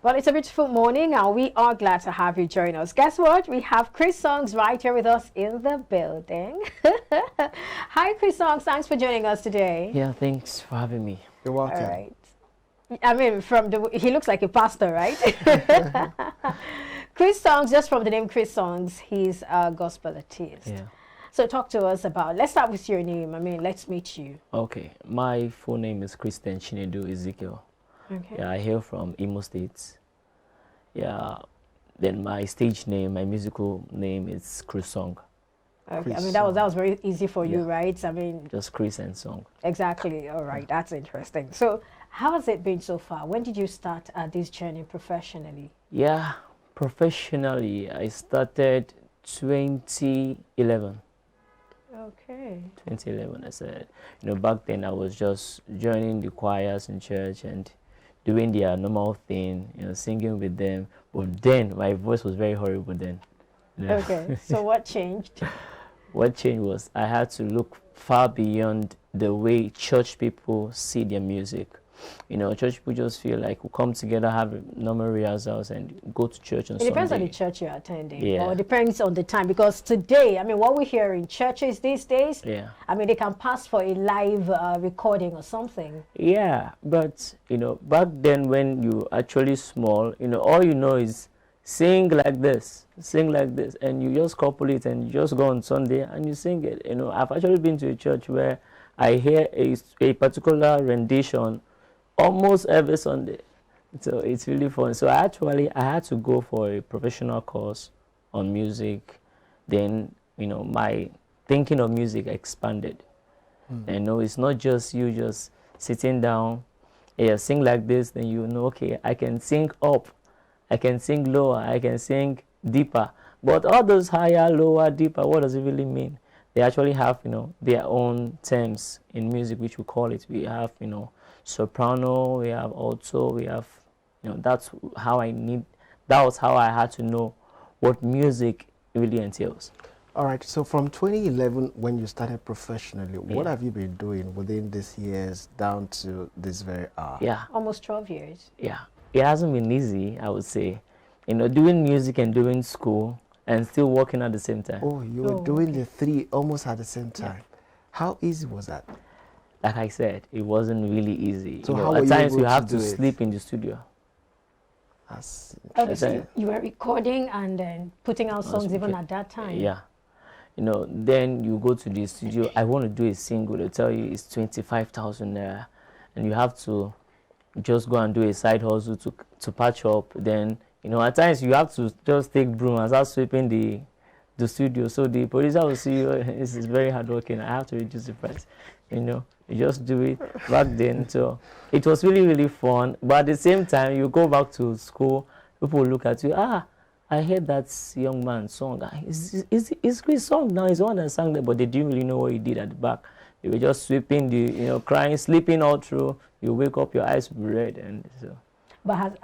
Well, it's a beautiful morning, and we are glad to have you join us. Guess what? We have Chrissongs right here with us in the building. Hi, Chrissongs. Thanks for joining us today. Yeah, thanks for having me. You're welcome. All right. I mean, he looks like a pastor, right? Chrissongs, just from the name Chrissongs, he's a gospel artist. Yeah. So talk to us about, let's start with your name. I mean, let's meet you. Okay, my full name is Christian Chinedu Ezekiel. Okay. Yeah, I hail from Imo State. Yeah, then my stage name, my musical name is Chrissong. Okay. I mean, that was very easy for you, right? I mean, just Chris and song. Exactly. All right. That's interesting. So how has it been so far? When did you start this journey professionally? Yeah, professionally, I started 2011. Okay. 2011, I said. Back then I was just joining the choirs in church and doing their normal thing, singing with them. But then my voice was very horrible then. Okay. So what changed? What changed was I had to look far beyond the way church people see their music. Church people just feel like we come together, have normal rehearsals, and go to church on Sunday. It depends on the church you're attending. Yeah. Or it depends on the time. Because today, I mean, what we hear in churches these days, I mean, they can pass for a live recording or something. Yeah, but, back then when you actually small, all you know is sing like this, and you just couple it and you just go on Sunday and you sing it. I've actually been to a church where I hear a particular rendition almost every Sunday, so it's really fun. So I had to go for a professional course on music. Then my thinking of music expanded. It's not just you just sitting down, sing like this, then okay, I can sing up, I can sing lower, I can sing deeper. But all those higher, lower, deeper, what does it really mean? They actually have their own terms in music, which we call it. We have soprano, we have alto, we have that was how I had to know what music really entails. All right, so from 2011 when you started professionally, what have you been doing within these years down to this very hour? Yeah, almost 12 years. Yeah, it hasn't been easy, I would say, doing music and doing school and still working at the same time. Oh, you were doing the three almost at the same time. How easy was that? Like I said, it wasn't really easy. So at times you have to sleep in the studio. Okay, so you were recording and then putting out songs even at that time? Yeah. Then you go to the studio, I want to do a single, they'll tell you it's 25,000 naira. And you have to just go and do a side hustle to patch up. Then, at times you have to just take broom and start sweeping the studio. So the producer will see you, it's very hardworking, I have to reduce the price. You just do it back then. So it was really, really fun. But at the same time, you go back to school, people look at you, I heard that young man's song. It's Chris' song now. He's the one that sang that, but they didn't really know what he did at the back. They were just sweeping, crying, sleeping all through. You wake up, your eyes will be red. And so. But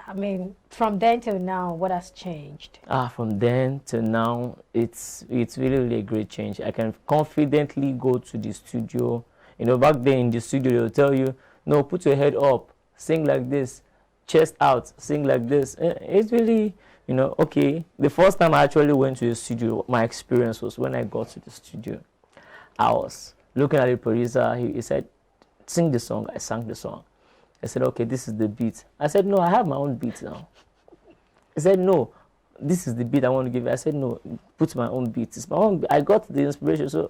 from then till now, what has changed? From then till now, it's really, really a great change. I can confidently go to the studio. Back then in the studio, they'll tell you, no, put your head up, sing like this, chest out, sing like this. It's really, okay. The first time I actually went to the studio, my experience was when I got to the studio. I was looking at the producer, he said, sing the song. I sang the song. I said, okay, this is the beat. I said, no, I have my own beat now. He said, no, this is the beat I want to give you. I said, no, put my own beat. It's my own beat. I got the inspiration, so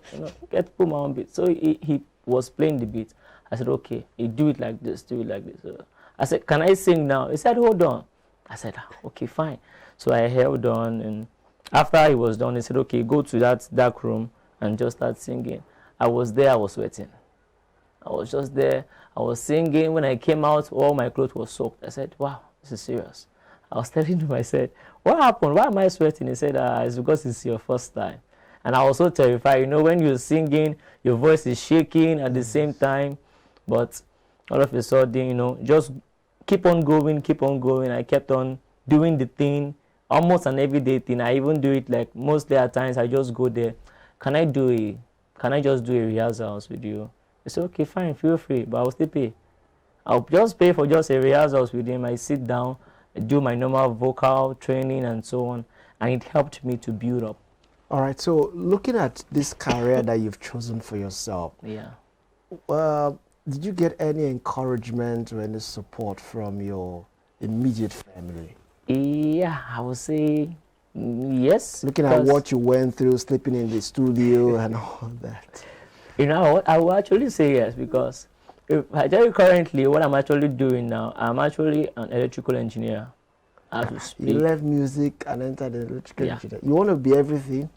put my own beat. So he was playing the beat. I said, okay, you do it like this, do it like this. So I said, can I sing now? He said, hold on. I said, okay, fine. So I held on, and after he was done, he said, okay, go to that dark room and just start singing. I was there, I was sweating. I was just there, I was singing. When I came out, all my clothes were soaked. I said, wow, this is serious. I was telling him, I said, what happened? Why am I sweating? He said, it's because it's your first time. And I was so terrified. When you're singing, your voice is shaking at the same time. But all of a sudden, just keep on going, keep on going. I kept on doing the thing, almost an everyday thing. I even do it like mostly at times. I just go there. Can I just do a rehearsals with you? I said, okay, fine, feel free, but I'll still pay. I'll just pay for just a rehearsals with him. I sit down, do my normal vocal training and so on, and it helped me to build up. All right, so looking at this career that you've chosen for yourself, Yeah. Did you get any encouragement or any support from your immediate family? Yeah, I would say yes. Looking at what you went through, sleeping in the studio and all that. You know what? I will actually say yes, because if I tell you currently what I'm actually doing now, I'm actually an electrical engineer. As we speak. You left music and entered the electrical engineer. You want to be everything?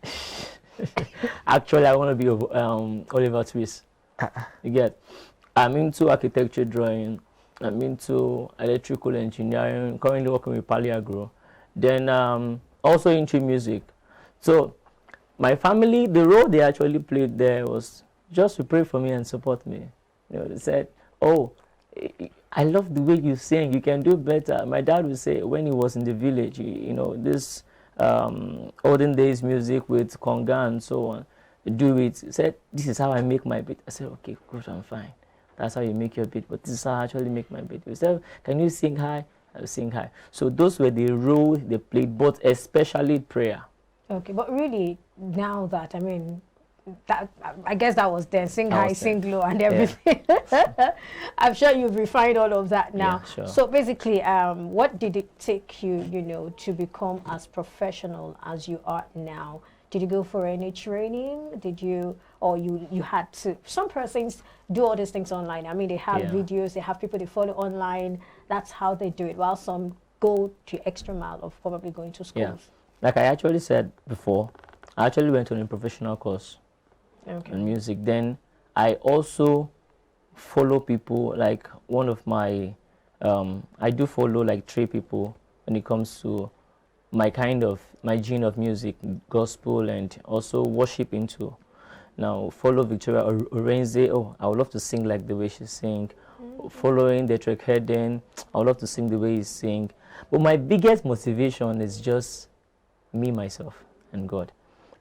Actually, I want to be Oliver Twist. You get? I'm into architecture drawing. I'm into electrical engineering. Currently working with Paliagro. Then also into music. So my family, the role they actually played there was just to pray for me and support me. You know, they said, "Oh, I love the way you sing. You can do better." My dad would say when he was in the village, you know, this olden days music with conga and so on, do it. He said, "This is how I make my beat." I said, "Okay, good, I'm fine. That's how you make your beat, but this is how I actually make my beat." He said, "Can you sing high?" I sing high. So those were the role they played, but especially prayer. Okay, but really, now that, I mean, that I guess that was then, sing high, sing low, and everything. Yeah. I'm sure you've refined all of that now. Yeah, sure. So basically, what did it take you, you know, to become as professional as you are now? Did you go for any training? Did you, or you had to? Some persons do all these things online. I mean, they have videos, they have people they follow online. That's how they do it. While some go to extra mile of probably going to schools. Yeah. Like I actually said before, I actually went on a professional course in music. Then I also follow people, like one of my, I do follow like 3 people when it comes to my gene of music, gospel and also worship into. Now follow Victoria Orenze. Oh, I would love to sing like the way she sing. Following the track Heading, I would love to sing the way he sing. But my biggest motivation is just me, myself, and God.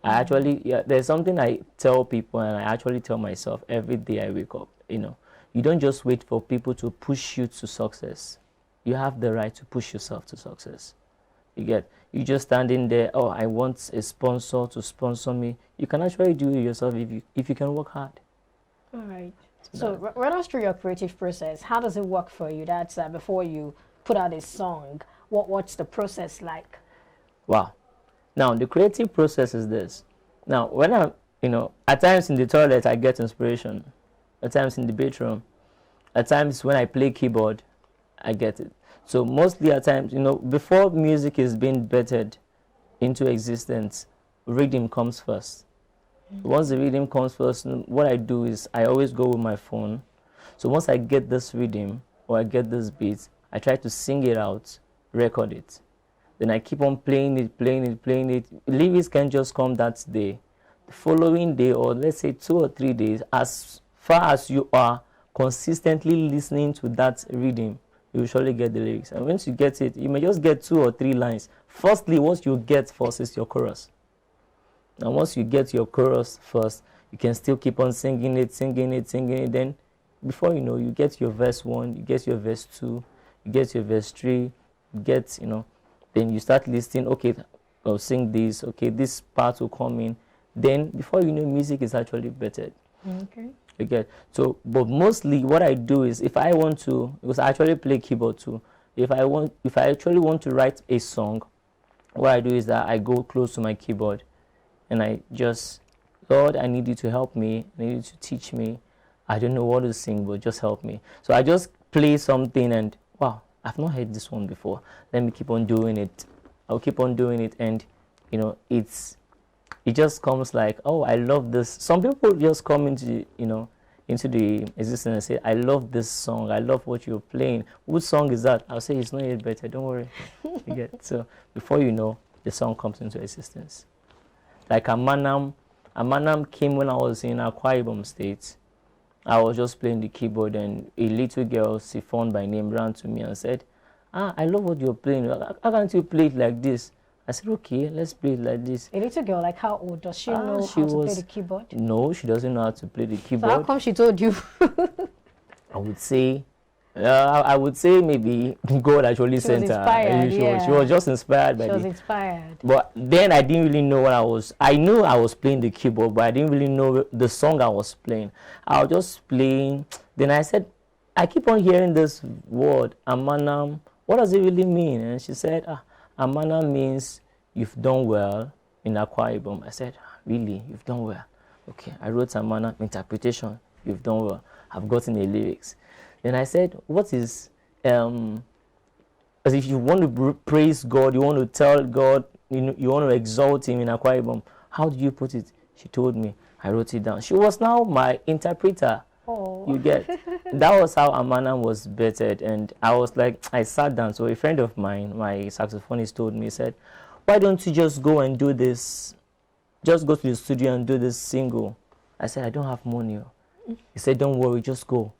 I actually, there's something I tell people, and I actually tell myself every day I wake up. You know, you don't just wait for people to push you to success. You have the right to push yourself to success. You just standing there. Oh, I want a sponsor to sponsor me. You can actually do it yourself if you can work hard. All right. So run us through your creative process. How does it work for you? That's before you put out a song. What's the process like? Wow. Now the creative process is this. Now when I'm, you know, at times in the toilet I get inspiration. At times in the bedroom. At times when I play keyboard, I get it. So mostly at times, you know, before music is being bettered into existence, rhythm comes first. Once the rhythm comes first, what I do is I always go with my phone. So once I get this rhythm or I get this beat, I try to sing it out, record it. Then I keep on playing it. Lyrics can just come that day. The following day, or let's say 2 or 3 days, as far as you are consistently listening to that rhythm, you will surely get the lyrics. And once you get it, you may just get 2 or 3 lines. Firstly, what you get first is your chorus. And once you get your chorus first, you can still keep on singing it. Then, before you know, you get your verse 1, you get your verse 2, you get your verse 3, you get, you know, then you start listening. Okay, I'll sing this. Okay, this part will come in. Then, before you know, music is actually bettered. Okay. Okay, so but mostly what I do is if I want to, because I actually play keyboard too, if I actually want to write a song, what I do is that I go close to my keyboard and I just, Lord, I need you to help me, I need you to teach me. I don't know what to sing, but just help me. So I just play something and wow, I've not heard this one before. Let me keep on doing it. I'll keep on doing it, and you know, it just comes like, oh, I love this. Some people just come into, you know, into the existence and say, I love this song. I love what you're playing. Which song is that? I'll say, it's not yet better. Don't worry. You get? So before you know, the song comes into existence. Like Amanam came when I was in Akwa Ibom State. I was just playing the keyboard and a little girl, Siphon by name, ran to me and said, I love what you're playing. How can't you play it like this? I said, okay, let's play it like this. A little girl, like how old? Does she know how to play the keyboard? No, she doesn't know how to play the keyboard. So how come she told you? I would say I would say maybe God actually She was sent her. inspired, She was just inspired by She was the. inspired. But then I didn't really know what I was. I knew I was playing the keyboard, but I didn't really know the song I was playing. I was just playing. Then I said, I keep on hearing this word, Amanam. What does it really mean? And she said, Amanam means you've done well in Akwa Ibom. I said, really? You've done well? Okay. I wrote Amanam interpretation. You've done well. I've gotten the lyrics. Then I said, what is, as if you want to praise God, you want to tell God, you want to exalt him in Akwa Ibom, how do you put it? She told me. I wrote it down. She was now my interpreter. Oh. You get. That was how Amana was bettered. And I was like, I sat down. So a friend of mine, my saxophonist, told me, he said, why don't you just go and do this? Just go to the studio and do this single. I said, I don't have money. He said, don't worry, just go.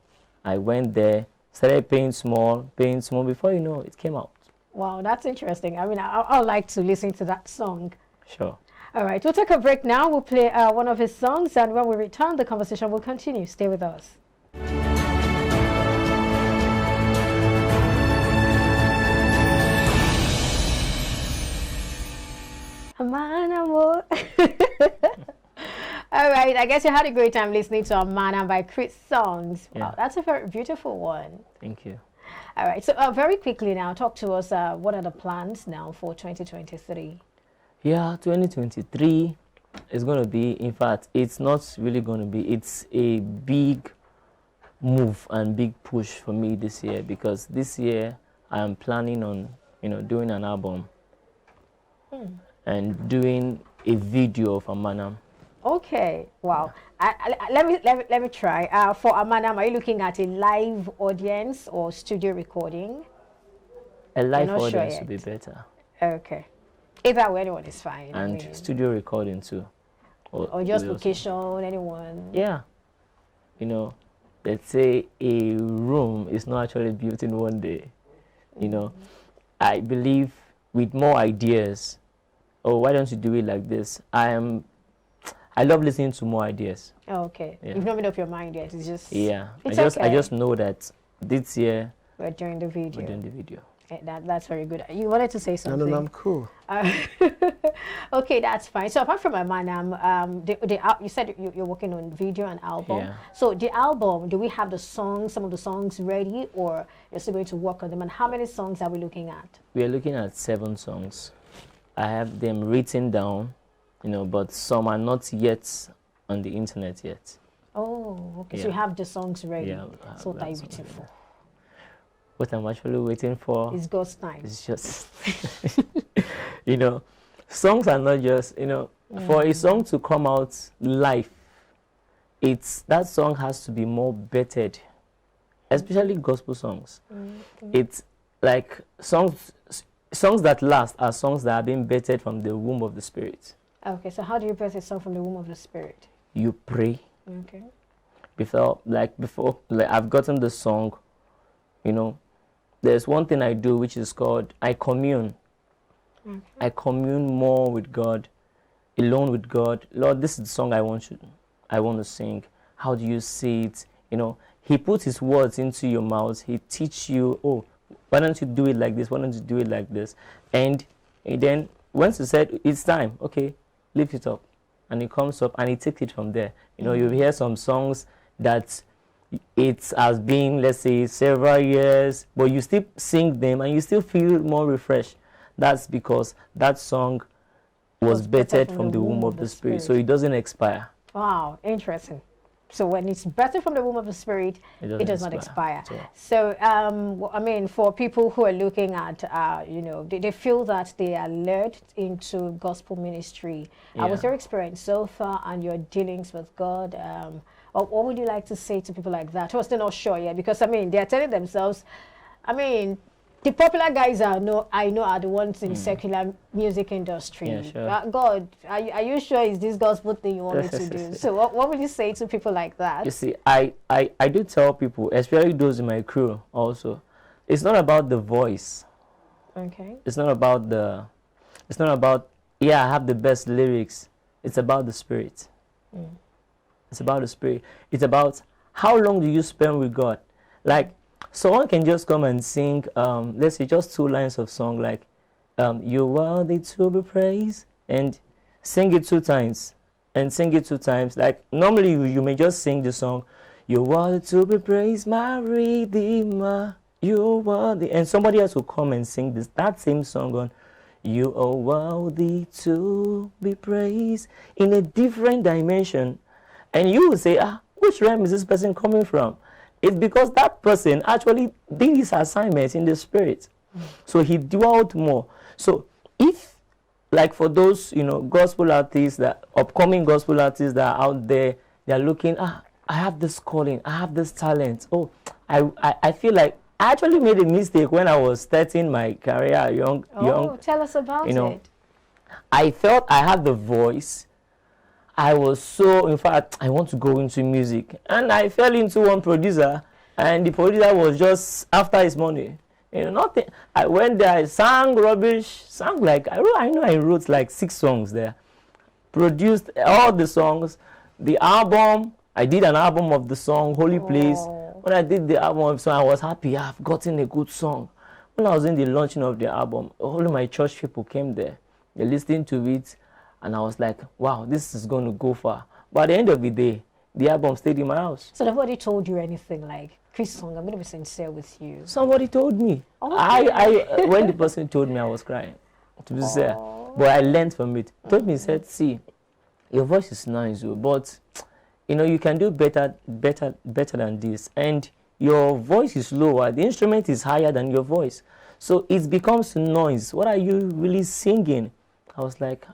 I went there, started paying small. Before you know, it came out. Wow, that's interesting. I mean, I would like to listen to that song. Sure. All right, we'll take a break now. We'll play one of his songs, and when we return, the conversation will continue. Stay with us. Amana. All right, I guess you had a great time listening to Amana by Chrissongs. Yeah. Wow, that's a very beautiful one. Thank you. All right, so very quickly now, talk to us. What are the plans now for 2023? Yeah, 2023 is going to be, in fact, it's not really going to be, it's a big move and big push for me this year, because this year I am planning on, doing an album and doing a video of Amana. Okay, wow. Let me try. For Amana, are you looking at a live audience or studio recording? A live not sure audience yet. would be better. Okay. Either way, anyone is fine. I And mean, studio recording too. or just location, anyone. Yeah. Let's say a room is not actually built in one day. I believe with more ideas, why don't you do it like this? I love listening to more ideas. Oh, okay. Yeah. You've not made up your mind yet. It's just. Yeah. It's I just know that this year we're doing the video. we're doing the video. Okay, that's very good. You wanted to say something? No, I'm cool. Okay, that's fine. So apart from Amana, you said you're working on video and album. Yeah. So the album, do we have some of the songs ready, or you're still going to work on them? And how many songs are we looking at? We are looking at 7 songs. I have them written down, but some are not yet on the internet yet. Oh, okay. Yeah. So you have the songs ready. Yeah, So we have that's songs beautiful. ready. What I'm actually waiting for It's God's time. is just, songs are not just, for a song to come out live, that song has to be more bettered, especially gospel songs. It's like songs that last are songs that have been bettered from the womb of the Spirit. Okay, so how do you birth a song from the womb of the Spirit? You pray. Okay. Before I've gotten the song, there's one thing I do which is called I commune. Okay. I commune more with God, alone with God. Lord, this is the song I want to sing. How do you see it? He puts his words into your mouth. He teach you, why don't you do it like this? Why don't you do it like this? And then once you said it's time, okay, lift it up. And it comes up and he takes it from there. You hear some songs that it has been, let's say, several years, but you still sing them and you still feel more refreshed. That's because that song was bettered from the womb of the Spirit, so it doesn't expire. Wow, interesting. So when it's bettered from the womb of the Spirit, it does not expire. So, for people who are looking at, they feel that they are led into gospel ministry. Yeah. What's your experience so far and your dealings with God? What would you like to say to people like that who are still not sure yet? Because, they're telling themselves, the popular guys I know are the ones in secular music industry. Yeah, sure. God, are you sure it's this gospel thing you want me to do? So what would you say to people like that? You see, I do tell people, especially those in my crew also, it's not about the voice. Okay. It's not about, I have the best lyrics. It's about the Spirit. It's about the Spirit. It's about how long do you spend with God? Like, someone can just come and sing, let's say just 2 lines of song like, you're worthy to be praised, and sing it 2 times, and sing it 2 times. Like normally you may just sing the song, you're worthy to be praised, my Redeemer, you're worthy, and somebody else will come and sing that same song on, you are worthy to be praised, in a different dimension. And you will say, which realm is this person coming from? It's because that person actually did his assignment in the spirit. So he dwelt more. So if, like for those, gospel artists, upcoming gospel artists that are out there, they're looking, I have this calling, I have this talent. Oh, I feel like I actually made a mistake when I was starting my career young. Tell us about it. I felt I had the voice. I was so, in fact, I want to go into music. And I fell into one producer, and the producer was just after his money. Nothing. I went there, I sang rubbish, sang like, I wrote like 6 songs there. Produced all the songs. The album, I did an album of the song, Holy Place. When I did the album of the song, I was happy. I've gotten a good song. When I was in the launching of the album, all of my church people came there. They listened to it. And I was like, wow, this is going to go far. But at the end of the day, the album stayed in my house. So nobody told you anything like, Chrissongs, I'm going to be sincere with you? Somebody told me. Okay. When the person told me, I was crying, to be sincere. But I learned from it. Told me, said, see, your voice is nice, but, you can do better than this. And your voice is lower. The instrument is higher than your voice. So it becomes noise. What are you really singing? I was like,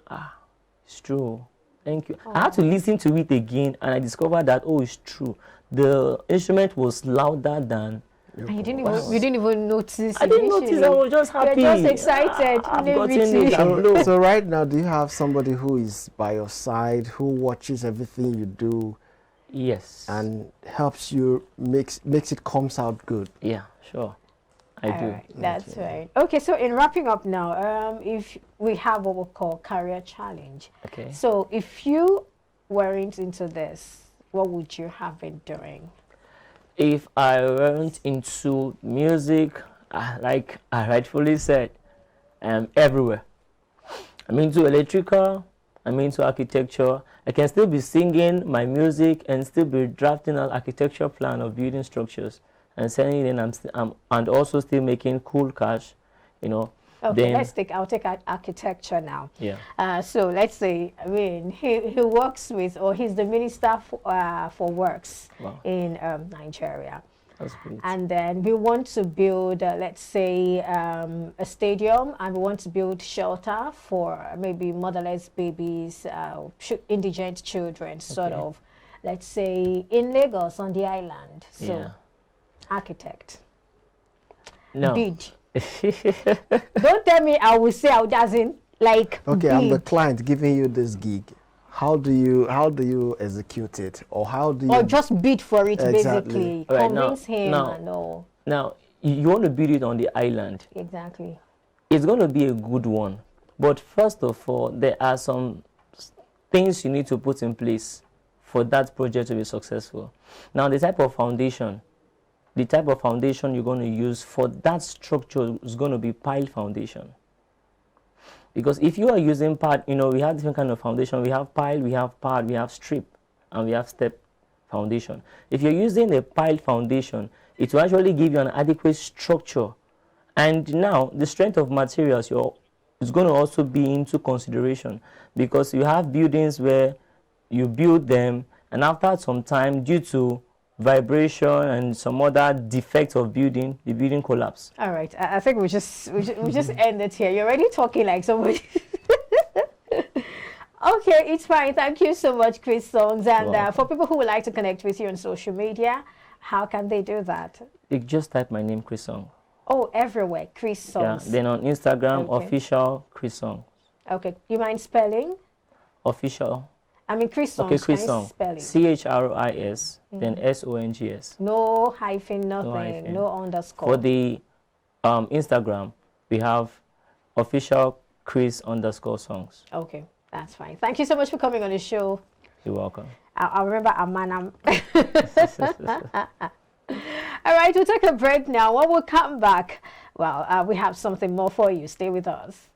it's true. Thank you. I had to listen to it again, and I discovered that, it's true. The instrument was louder than... And you didn't even notice. I didn't notice. I was just happy. You're just excited. I've gotten it. So right now, do you have somebody who is by your side, who watches everything you do? Yes. And helps you, makes it comes out good? Yeah, sure. I do. Right, that's right. Okay, so in wrapping up now, if we have what we call career challenge. Okay. So if you weren't into this, what would you have been doing? If I weren't into music, like I rightfully said, I'm everywhere. I'm into electrical, I'm into architecture. I can still be singing my music and still be drafting an architecture plan of building structures and selling it, and also still making cool cash, Okay, I'll take architecture now. Yeah. So let's say, he works with, or he's the minister for works in Nigeria. That's great. And then we want to build, let's say, a stadium, and we want to build shelter for maybe motherless babies, indigent children, sort of, let's say, in Lagos on the island. So, architect. No. Bid. Don't tell me I will say I doesn't like. Okay, bid. I'm the client giving you this gig. How do you execute it, or how do you? Or just bid for it, Exactly. basically. Right, Convince him and all. Now, you want to build it on the island. Exactly. It's going to be a good one. But first of all, there are some things you need to put in place for that project to be successful. Now, the type of foundation you're going to use for that structure is going to be pile foundation. Because if you are using pad, we have different kind of foundation. We have pile, we have pad, we have strip, and we have step foundation. If you're using a pile foundation, it will actually give you an adequate structure. And now, the strength of materials is going to also be into consideration, because you have buildings where you build them, and after some time, due to vibration and some other defects of building, the building collapse. All right, I think we just end it here. You're already talking like somebody. Okay, it's fine. Thank you so much, Chrissongs. And for people who would like to connect with you on social media, how can they do that? You just type my name, Chrissongs. Oh, everywhere, Chrissongs. Yeah. Then on Instagram, official Chrissongs. Okay. You mind spelling? Official. I mean, Chrissongs. Okay, Chrissongs. CHRIS, then SONGS. No hyphen, nothing. No underscore. For the Instagram, we have official Chris_songs. Okay, that's fine. Thank you so much for coming on the show. You're welcome. I remember Amanam. All right, we'll take a break now. When we come back, well, we have something more for you. Stay with us.